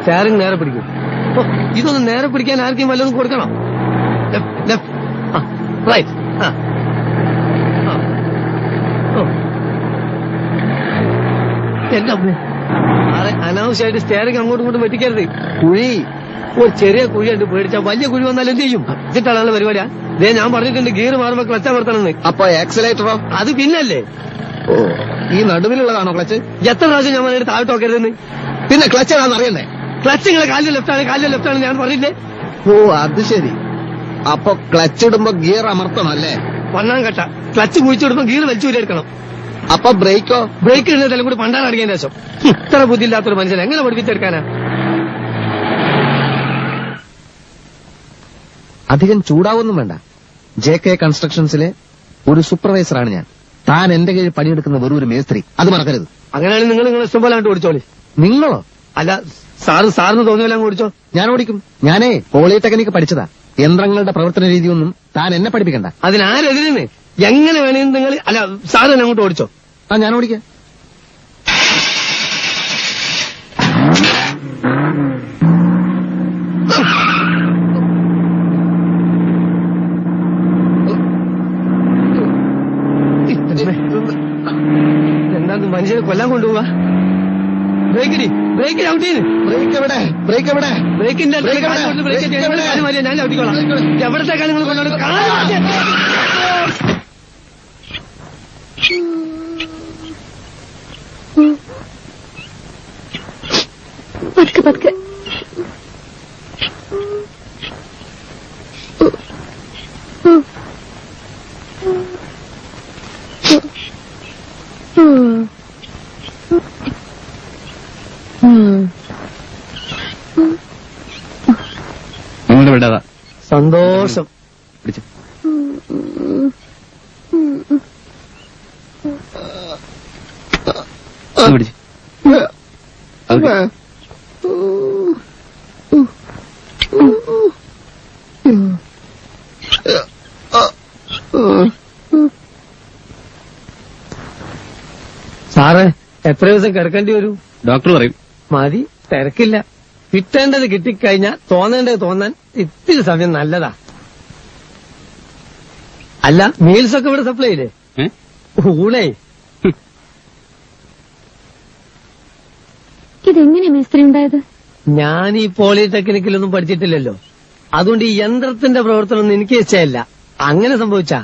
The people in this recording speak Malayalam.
സ്റ്റാറിംഗ് നേരെ പിടിക്കും. ഇതൊന്ന് നേരെ പിടിക്കാൻ ആർക്കും വല്ലതും കൊടുക്കണം. റൈറ്റ്. എന്റെ അമ്മേ, അനാവശ്യമായിട്ട് സ്റ്റാറിംഗ് അങ്ങോട്ടും ഇങ്ങോട്ടും വെട്ടിക്കരുത്. കുഴി ഒരു ചെറിയ കുഴിയുണ്ട്, പേടിച്ചാ വലിയ കുഴി വന്നാൽ എന്ത് ചെയ്യും? ഇതിട്ടാണ് പരിപാടിയാ. ഇതേ ഞാൻ പറഞ്ഞിട്ടുണ്ട് ഗിയർ മാറുമ്പോ ക്ലച്ച് അമർത്തണമെന്ന്. അപ്പൊ ആക്സിലേറ്ററോ? അത് പിന്നല്ലേ. ഓ, ഈ നടുവിലുള്ളതാണോ ക്ലച്ച്? എത്ര പ്രാവശ്യം ഞാൻ പറഞ്ഞിട്ട് താഴോട്ട് നോക്കരുതെന്ന്. പിന്നെ ക്ലച്ച് ഏതാണെന്ന് അറിയണ്ടേ? ക്ലച്ച് നിങ്ങളെ കാലിന്റെ ലെഫ്റ്റാണ് ഞാൻ പറഞ്ഞില്ലേ. ഓ, അത് ശരി. അപ്പൊ ക്ലച്ച് ഇടുമ്പോ ഗിയർ അമർത്തണം അല്ലേ? ഒന്നാം കട്ട ക്ലച്ച് കുഴിച്ചിടുമ്പോ ഗിയർ വലിച്ചൂരെടുക്കണം. അപ്പൊ ബ്രേക്കോ? ബ്രേക്ക് ഇടുന്നതെല്ലാം കൂടി പണ്ടാൻ അടങ്ങിയതിന് ശേഷം. ഇത്ര ബുദ്ധിയില്ലാത്തൊരു മനുഷ്യൻ എങ്ങനെ പഠിപ്പിച്ചെടുക്കാനാ? അധികം ചൂടാവൊന്നും വേണ്ട. JK കൺസ്ട്രക്ഷൻസിലെ ഒരു സൂപ്പർവൈസറാണ് ഞാൻ. താൻ എന്റെ കീഴിൽ പണിയെടുക്കുന്ന വെറും ഒരു മേസ്ത്രി, അത് മറക്കരുത്. അങ്ങനെയാണെങ്കിൽ നിങ്ങൾ ഇഷ്ടം പോലെ അങ്ങോട്ട് ഓടിച്ചോളി. നിങ്ങളോ? അല്ല, സാറിന് തോന്നിയല്ല അങ്ങ് ഓടിച്ചോ. ഞാൻ ഓടിക്കും. ഞാനേ പോളിടെക്നിക്ക് പഠിച്ചതാ. യന്ത്രങ്ങളുടെ പ്രവർത്തന രീതിയൊന്നും താൻ എന്നെ പഠിപ്പിക്കണ്ട. അതിനാരെതിരെന്ന് എങ്ങനെ വേണമെങ്കിൽ നിങ്ങൾ അല്ല സാറ് തന്നെ അങ്ങോട്ട് ഓടിച്ചോ. ഞാൻ ഓടിക്കാം. എന്താ മനുഷ്യനെ കൊല്ലാൻ കൊണ്ടുപോവാ? ബ്രേക്കിന് ഔട്ട് ചെയ്ത്. ബ്രേക്ക് എവിടെ? ബ്രേക്കിന്റെ ഞാൻ ഔട്ടിക്കോളാം. എവിടത്തേക്കാണ് നിങ്ങൾ കൊണ്ടുപോകുന്നത്? പതുക്കെ നിങ്ങളുടെ വിടാതാ. സന്തോഷം. പിടിച്ചു. പിടിച്ചു. സാറേ, എത്ര ദിവസം കിടക്കേണ്ടി വരും? ഡോക്ടർ പറയും. മതി, തിരക്കില്ല. കിട്ടേണ്ടത് കിട്ടിക്കഴിഞ്ഞാൽ തോന്നേണ്ടത് തോന്നാൻ ഇത്തിരി സമയം നല്ലതാ. അല്ല, മീൽസ് ഒക്കെ ഇവിടെ സപ്ലൈ ഇല്ലേ? ഊണേ. ഇതെങ്ങനെ മേസ്ത്രി ഉണ്ടായത്? ഞാൻ ഈ പോളിടെക്നിക്കിലൊന്നും പഠിച്ചിട്ടില്ലല്ലോ. അതുകൊണ്ട് ഈ യന്ത്രത്തിന്റെ പ്രവർത്തനം ഒന്നും എനിക്ക് ഇഷ്ടമല്ല. അങ്ങനെ സംഭവിച്ചാ